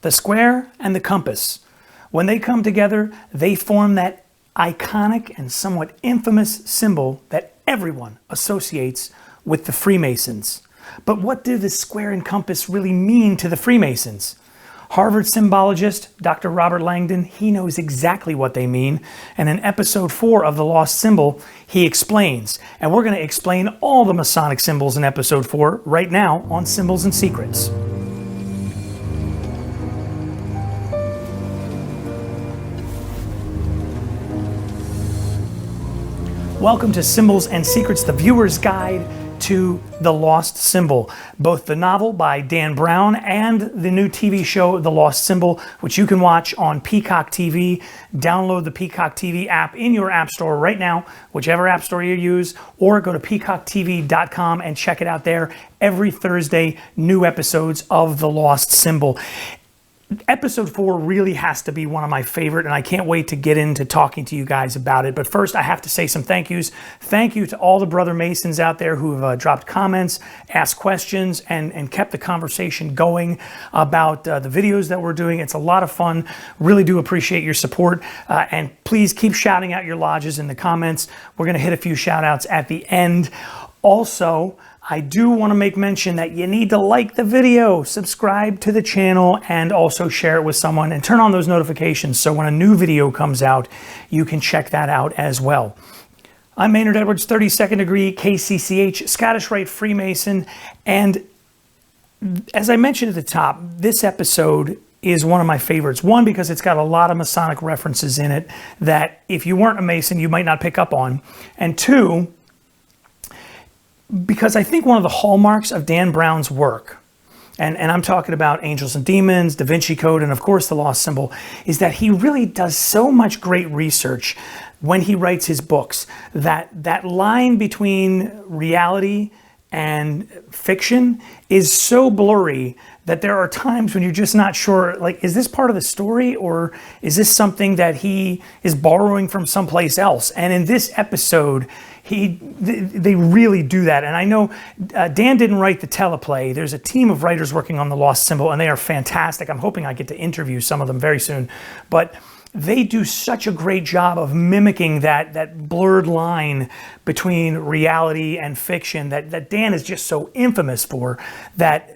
The square and the compass. When they come together, they form that iconic and somewhat infamous symbol that everyone associates with the Freemasons. But what do the square and compass really mean to the Freemasons? Harvard symbologist Dr. Robert Langdon, he knows exactly what they mean. And in episode 4 of The Lost Symbol, he explains. And we're going to explain all the Masonic symbols in episode 4 right now on Symbols and Secrets. Welcome to Symbols and Secrets, the viewer's guide to The Lost Symbol. Both the novel by Dan Brown and the new TV show, The Lost Symbol, which you can watch on PeacockTV. Download the PeacockTV app in your app store right now, whichever app store you use, or go to PeacockTV.com and check it out there. Every Thursday, new episodes of The Lost Symbol. Episode 4 really has to be one of my favorite, and I can't wait to get into talking to you guys about it. But first, I have to say some thank yous. Thank you to all the Brother Masons out there who have dropped comments, asked questions, and kept the conversation going about the videos that we're doing. It's a lot of fun. Really do appreciate your support. And please keep shouting out your lodges in the comments. We're going to hit a few shout outs at the end. Also, I do want to make mention that you need to like the video, subscribe to the channel, and also share it with someone and turn on those notifications so when a new video comes out, you can check that out as well. I'm Maynard Edwards, 32nd degree KCCH, Scottish Rite Freemason, and as I mentioned at the top, this episode is one of my favorites. One, because it's got a lot of Masonic references in it that if you weren't a Mason, you might not pick up on. And two, because I think one of the hallmarks of Dan Brown's work, and I'm talking about Angels and Demons, Da Vinci Code, and of course The Lost Symbol, is that he really does so much great research when he writes his books. That line between reality and fiction is so blurry that there are times when you're just not sure, like, is this part of the story or is this something that he is borrowing from someplace else? And in this episode, they really do that. And I know Dan didn't write the teleplay. There's a team of writers working on The Lost Symbol, and they are fantastic. I'm hoping I get to interview some of them very soon. But they do such a great job of mimicking that blurred line between reality and fiction that Dan is just so infamous for. That's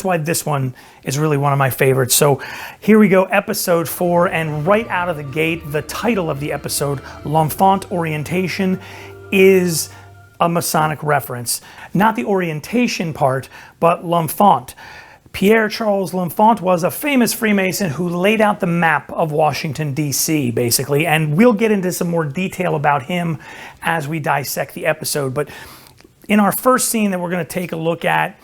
why this one is really one of my favorites. So here we go, episode 4, and right out of the gate, the title of the episode, L'Enfant Orientation, is a Masonic reference. Not the orientation part, but L'Enfant. Pierre Charles L'Enfant was a famous Freemason who laid out the map of Washington, D.C., basically, and we'll get into some more detail about him as we dissect the episode. But in our first scene that we're going to take a look at,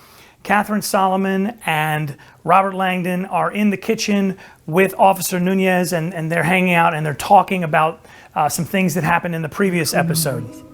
Catherine Solomon and Robert Langdon are in the kitchen with Officer Nunez, and they're hanging out and they're talking about some things that happened in the previous episode.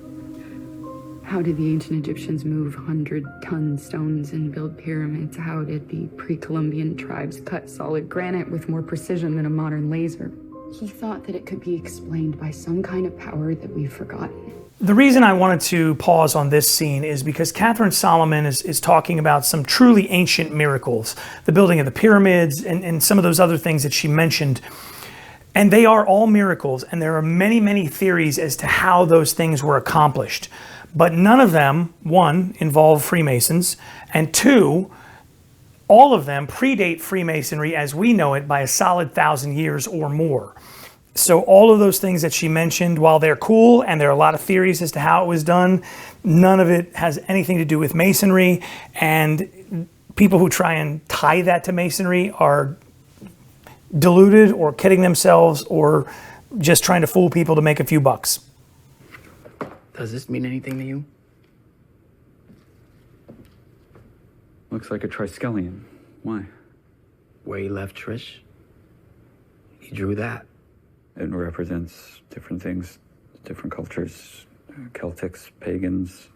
How did the ancient Egyptians move 100-ton stones and build pyramids? How did the pre-Columbian tribes cut solid granite with more precision than a modern laser? He thought that it could be explained by some kind of power that we've forgotten. The reason I wanted to pause on this scene is because Catherine Solomon is talking about some truly ancient miracles, the building of the pyramids and some of those other things that she mentioned. And they are all miracles, and there are many, many theories as to how those things were accomplished. But none of them, one, involve Freemasons, and two, all of them predate Freemasonry as we know it by a solid 1,000 years or more. So all of those things that she mentioned, while they're cool and there are a lot of theories as to how it was done, none of it has anything to do with Masonry, and people who try and tie that to Masonry are deluded or kidding themselves or just trying to fool people to make a few bucks. Does this mean anything to you? Looks like a triskelion. Why? Where you left Trish? He drew that. It represents different things, different cultures, Celtics, pagans,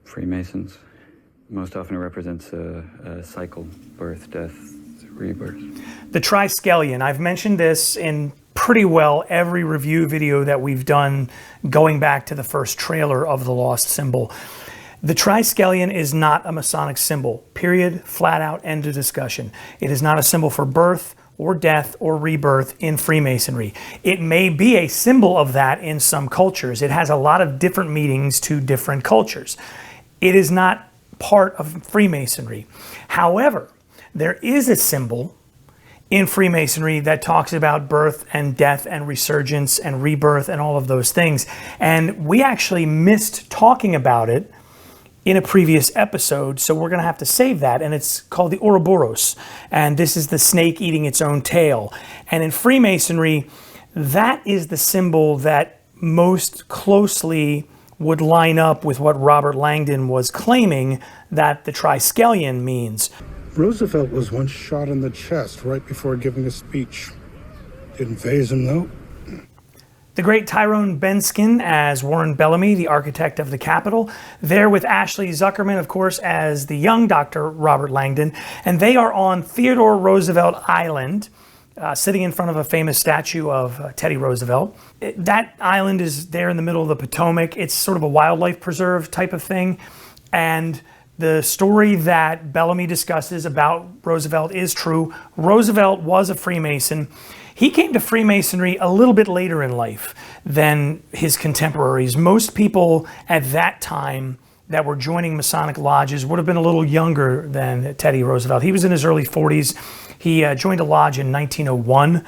Freemasons. Most often it represents a cycle, birth, death, rebirth. The triskelion, I've mentioned this in pretty well every review video that we've done going back to the first trailer of The Lost Symbol. The triskelion is not a Masonic symbol. Period. Flat out. End of discussion. It is not a symbol for birth or death or rebirth in Freemasonry. It may be a symbol of that in some cultures. It has a lot of different meanings to different cultures. It is not part of Freemasonry. However, there is a symbol in Freemasonry that talks about birth and death and resurgence and rebirth and all of those things. And we actually missed talking about it in a previous episode, so we're going to have to save that. And it's called the Ouroboros. And this is the snake eating its own tail. And in Freemasonry, that is the symbol that most closely would line up with what Robert Langdon was claiming that the triskelion means. Roosevelt was once shot in the chest right before giving a speech. Didn't faze him, though. The great Tyrone Benskin as Warren Bellamy, the architect of the Capitol. There with Ashley Zuckerman, of course, as the young Dr. Robert Langdon. And they are on Theodore Roosevelt Island, sitting in front of a famous statue of Teddy Roosevelt. That island is there in the middle of the Potomac. It's sort of a wildlife preserve type of thing. And the story that Bellamy discusses about Roosevelt is true. Roosevelt was a Freemason. He came to Freemasonry a little bit later in life than his contemporaries. Most people at that time that were joining Masonic lodges would have been a little younger than Teddy Roosevelt. He was in his early 40s. He joined a lodge in 1901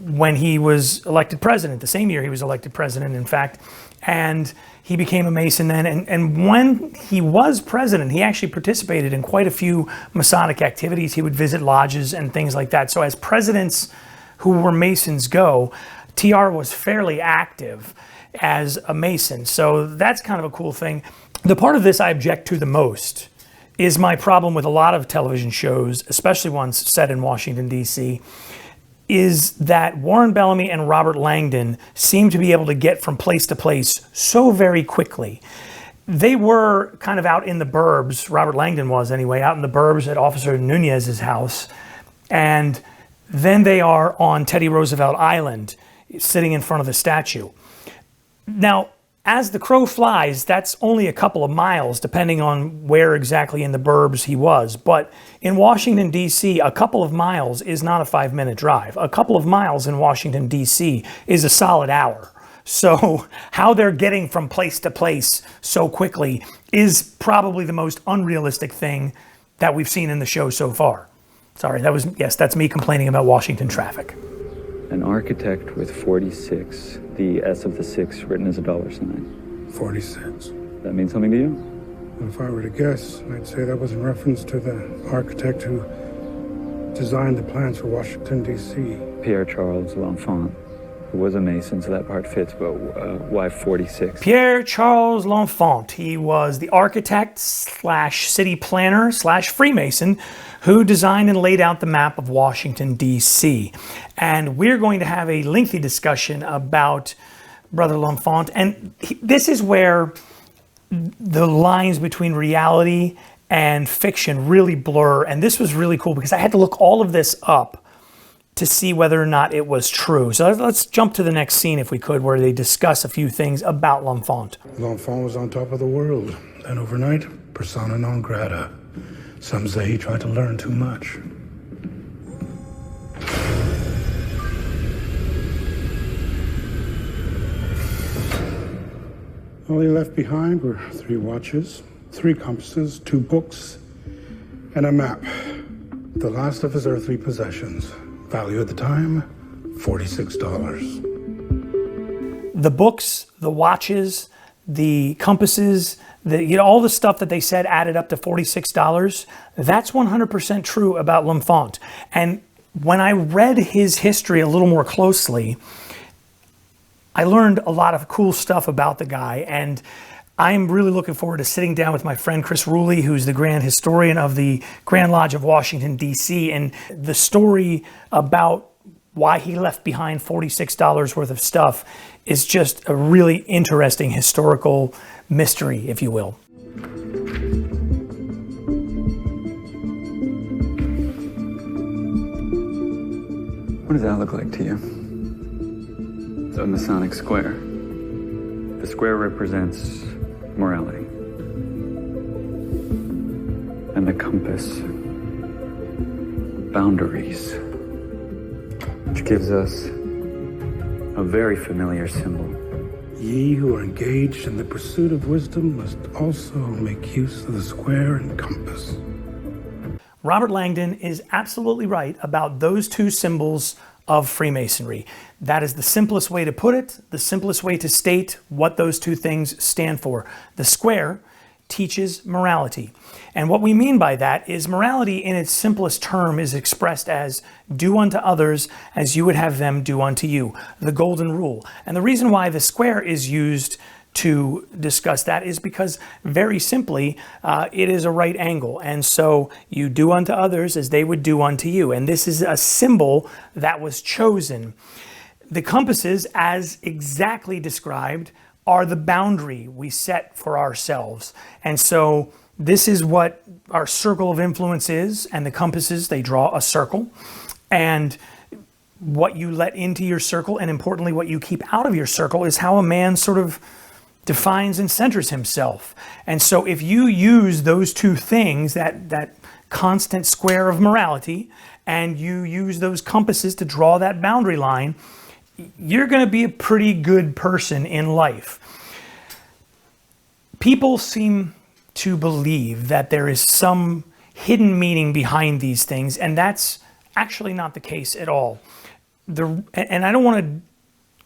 when he was elected president, the same year he was elected president, in fact. And he became a Mason then. And when he was president, he actually participated in quite a few Masonic activities. He would visit lodges and things like that. So as presidents who were Masons go, TR was fairly active as a Mason. So that's kind of a cool thing. The part of this I object to the most is my problem with a lot of television shows, especially ones set in Washington, D.C., is that Warren Bellamy and Robert Langdon seem to be able to get from place to place so very quickly. They were kind of out in the burbs, Robert Langdon was anyway, out in the burbs at Officer Nunez's house. And then they are on Teddy Roosevelt Island, sitting in front of the statue. Now, as the crow flies, that's only a couple of miles, depending on where exactly in the burbs he was. But in Washington, D.C., a couple of miles is not a 5-minute drive. A couple of miles in Washington, D.C. is a solid hour. So how they're getting from place to place so quickly is probably the most unrealistic thing that we've seen in the show so far. Sorry, that's me complaining about Washington traffic. An architect with 46, the S of the 6 written as a $sign. 46. That means something to you? Well, if I were to guess, I'd say that was in reference to the architect who designed the plans for Washington, D.C. Pierre Charles L'Enfant, who was a Mason, so that part fits, but why 46? Pierre Charles L'Enfant. He was the architect / city planner / Freemason who designed and laid out the map of Washington, D.C. And we're going to have a lengthy discussion about Brother L'Enfant. And this is where the lines between reality and fiction really blur. And this was really cool because I had to look all of this up to see whether or not it was true. So let's jump to the next scene, if we could, where they discuss a few things about L'Enfant. L'Enfant was on top of the world. Then overnight, persona non grata. Some say he tried to learn too much. All he left behind were 3 watches, 3 compasses, 2 books, and a map. The last of his earthly possessions. Value at the time, $46. The books, the watches, the compasses, all the stuff that they said added up to $46. That's 100% true about L'Enfant. And when I read his history a little more closely, I learned a lot of cool stuff about the guy. And I'm really looking forward to sitting down with my friend Chris Rooley, who's the Grand Historian of the Grand Lodge of Washington, D.C. And the story about why he left behind $46 worth of stuff is just a really interesting historical mystery, if you will. What does that look like to you? It's a Masonic square. The square represents morality. and the compass boundaries, which gives us a very familiar symbol. Ye who are engaged in the pursuit of wisdom must also make use of the square and compass. Robert Langdon is absolutely right about those two symbols of Freemasonry. That is the simplest way to put it, the simplest way to state what those two things stand for. The square teaches morality. And what we mean by that is morality in its simplest term is expressed as do unto others as you would have them do unto you, the golden rule. And the reason why the square is used to discuss that is because very simply it is a right angle, and so you do unto others as they would do unto you, and this is a symbol that was chosen. The compasses, as exactly described, are the boundary we set for ourselves, and so this is what our circle of influence is, and the compasses, they draw a circle, and what you let into your circle, and importantly what you keep out of your circle, is how a man sort of defines and centers himself. And so if you use those two things, that constant square of morality, and you use those compasses to draw that boundary line, you're going to be a pretty good person in life. People seem to believe that there is some hidden meaning behind these things, and that's actually not the case at all. And I don't want to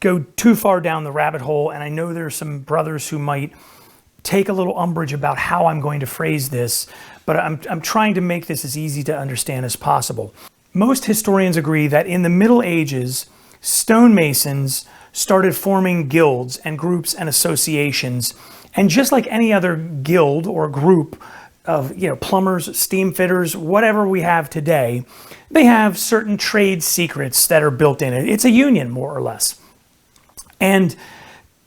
go too far down the rabbit hole, and I know there are some brothers who might take a little umbrage about how I'm going to phrase this, but I'm trying to make this as easy to understand as possible. Most historians agree that in the Middle Ages, stonemasons started forming guilds and groups and associations, and just like any other guild or group of plumbers, steam fitters, whatever we have today, they have certain trade secrets that are built in it. It's a union, more or less. And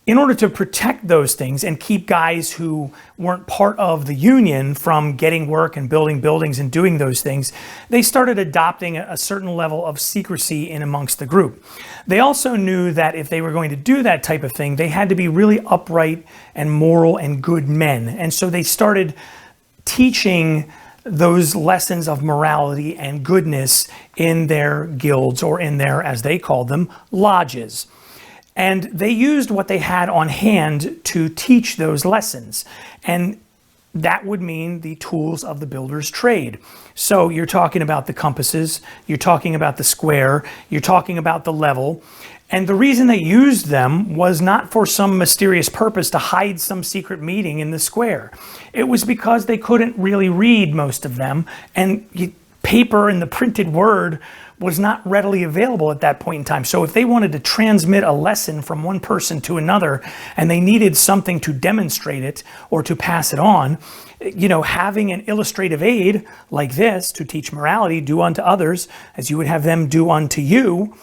in order to protect those things and keep guys who weren't part of the union from getting work and building buildings and doing those things, they started adopting a certain level of secrecy in amongst the group. They also knew that if they were going to do that type of thing, they had to be really upright and moral and good men. And so they started teaching those lessons of morality and goodness in their guilds, or in their, as they called them, lodges. And they used what they had on hand to teach those lessons. And that would mean the tools of the builder's trade. So you're talking about the compasses, you're talking about the square, you're talking about the level. And the reason they used them was not for some mysterious purpose to hide some secret meaning in the square. It was because they couldn't really read, most of them, and paper and the printed word was not readily available at that point in time. So if they wanted to transmit a lesson from one person to another and they needed something to demonstrate it or to pass it on, having an illustrative aid like this to teach morality, do unto others as you would have them do unto you,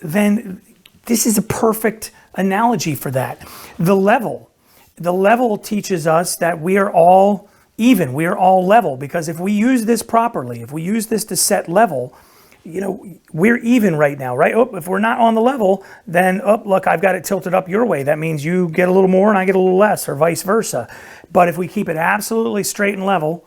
then this is a perfect analogy for that. The level teaches us that we are all even, we are all level, because if we use this properly, if we use this to set level, we're even right now, right? Oh, if we're not on the level, then, oh, look, I've got it tilted up your way. That means you get a little more and I get a little less, or vice versa. But if we keep it absolutely straight and level,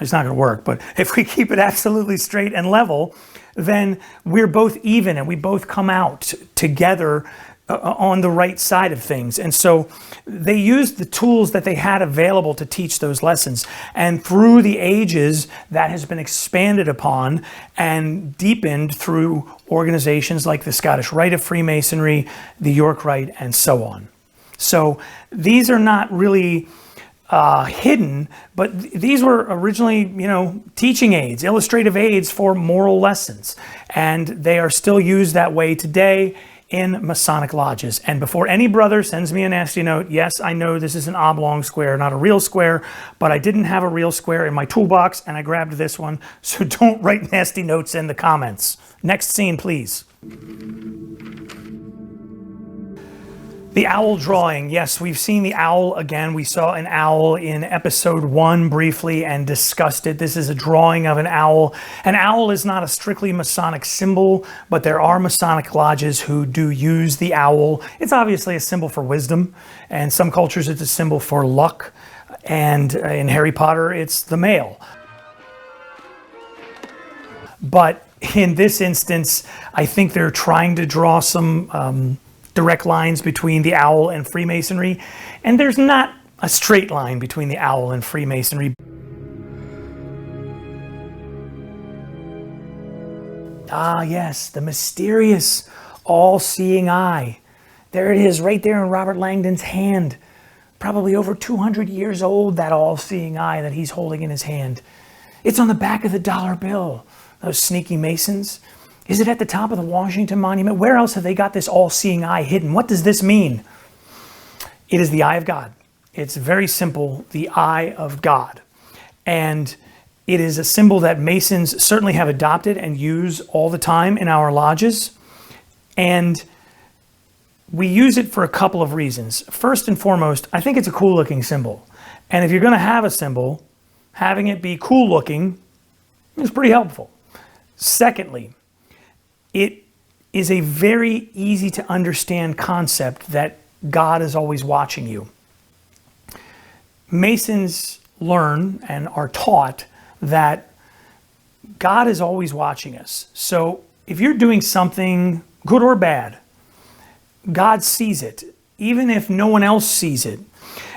it's not going to work, but if we keep it absolutely straight and level, then we're both even and we both come out together on the right side of things. And so they used the tools that they had available to teach those lessons. And through the ages, that has been expanded upon and deepened through organizations like the Scottish Rite of Freemasonry, the York Rite, and so on. So these are not really hidden, but these were originally, teaching aids, illustrative aids for moral lessons. And they are still used that way today in Masonic lodges. And before any brother sends me a nasty note, yes, I know this is an oblong square, not a real square, but I didn't have a real square in my toolbox and I grabbed this one. So don't write nasty notes in the comments. Next scene, please. The owl drawing. Yes, we've seen the owl again. We saw an owl in episode 1 briefly and discussed it. This is a drawing of an owl. An owl is not a strictly Masonic symbol, but there are Masonic lodges who do use the owl. It's obviously a symbol for wisdom, and some cultures it's a symbol for luck. And in Harry Potter, it's the male. But in this instance, I think they're trying to draw some direct lines between the owl and Freemasonry. And there's not a straight line between the owl and Freemasonry. Ah, yes, the mysterious all-seeing eye. There it is, right there in Robert Langdon's hand. Probably over 200 years old, that all-seeing eye that he's holding in his hand. It's on the back of the dollar bill, those sneaky Masons. Is it at the top of the Washington Monument? Where else have they got this all-seeing eye hidden? What does this mean? It is the eye of God. It's very simple, the eye of God. And it is a symbol that Masons certainly have adopted and use all the time in our lodges. And we use it for a couple of reasons. First and foremost, I think it's a cool looking symbol. And if you're going to have a symbol, having it be cool looking is pretty helpful. Secondly, it is a very easy to understand concept that God is always watching you. Masons learn and are taught that God is always watching us. So if you're doing something good or bad, God sees it, even if no one else sees it.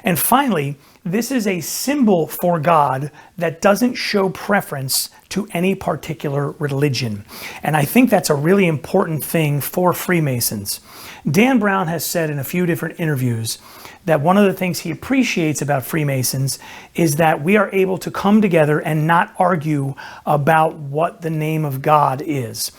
And finally, this is a symbol for God that doesn't show preference to any particular religion. And I think that's a really important thing for Freemasons. Dan Brown has said in a few different interviews that one of the things he appreciates about Freemasons is that we are able to come together and not argue about what the name of God is.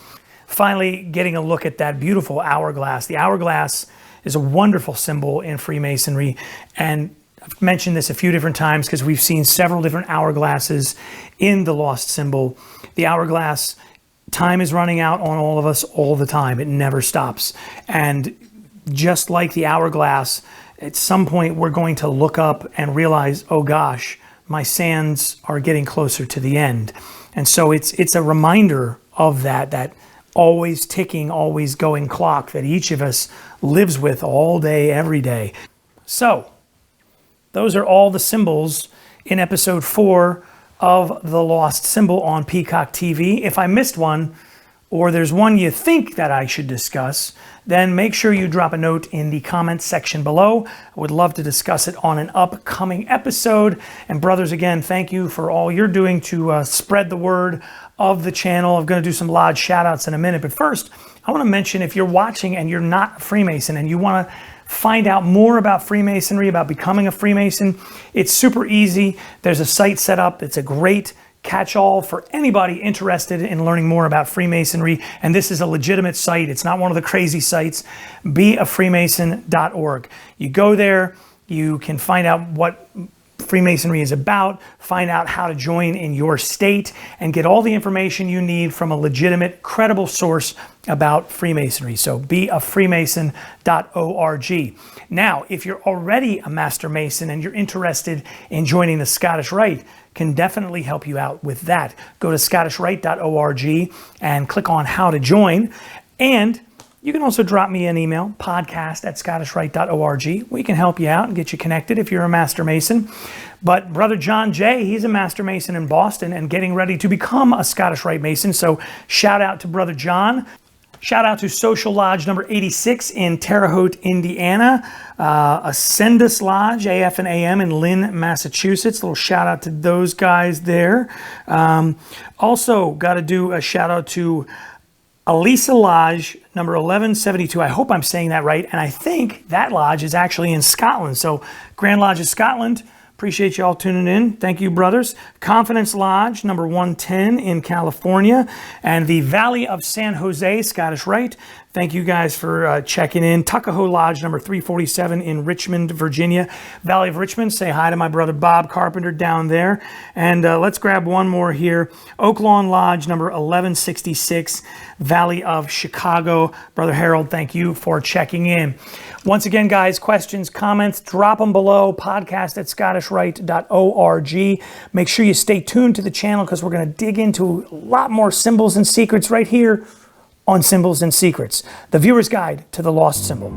Finally, getting a look at that beautiful hourglass. The hourglass is a wonderful symbol in Freemasonry, and I've mentioned this a few different times because we've seen several different hourglasses in the lost symbol. The hourglass, time is running out on all of us all the time. It never stops. And just like the hourglass, at some point we're going to look up and realize, oh gosh, my sands are getting closer to the end. And so it's a reminder of that always ticking, always going clock that each of us lives with all day, every day. So those are all the symbols in episode 4 of The Lost Symbol on Peacock TV. If I missed one, or there's one you think that I should discuss, then make sure you drop a note in the comments section below. I would love to discuss it on an upcoming episode. And brothers, again, thank you for all you're doing to spread the word of the channel. I'm going to do some lodge shout outs in a minute. But first, I want to mention, if you're watching and you're not a Freemason and you want to find out more about Freemasonry, about becoming a Freemason, it's super easy. There's a site set up. It's a great catch-all for anybody interested in learning more about Freemasonry. And this is a legitimate site. It's not one of the crazy sites. beafreemason.org. You go there, you can find out what Freemasonry is about, find out how to join in your state, and get all the information you need from a legitimate, credible source about Freemasonry. So beafreemason.org. Now, if you're already a Master Mason and you're interested in joining the Scottish Rite, can definitely help you out with that. Go to scottishrite.org and click on how to join. And you can also drop me an email, podcast@scottishrite.org. We can help you out and get you connected if you're a Master Mason. But Brother John Jay, he's a Master Mason in Boston and getting ready to become a Scottish Rite Mason. So shout out to Brother John. Shout out to Social Lodge number 86 in Terre Haute, Indiana. Ascendus Lodge, AF and AM in Lynn, Massachusetts. A little shout out to those guys there. Also got to do a shout out to Elisa Lodge, number 1172. I hope I'm saying that right. And I think that lodge is actually in Scotland. So Grand Lodge of Scotland, appreciate you all tuning in. Thank you, brothers. Confidence Lodge, number 110 in California. And the Valley of San Jose, Scottish Rite. Thank you guys for checking in. Tuckahoe Lodge, number 347 in Richmond, Virginia. Valley of Richmond, say hi to my brother Bob Carpenter down there. And let's grab one more here. Oak Lawn Lodge, number 1166, Valley of Chicago. Brother Harold, thank you for checking in. Once again, guys, questions, comments, drop them below. podcast@scottishrite.org. Make sure you stay tuned to the channel because we're going to dig into a lot more symbols and secrets right here on Symbols and Secrets, the viewer's guide to the lost symbol.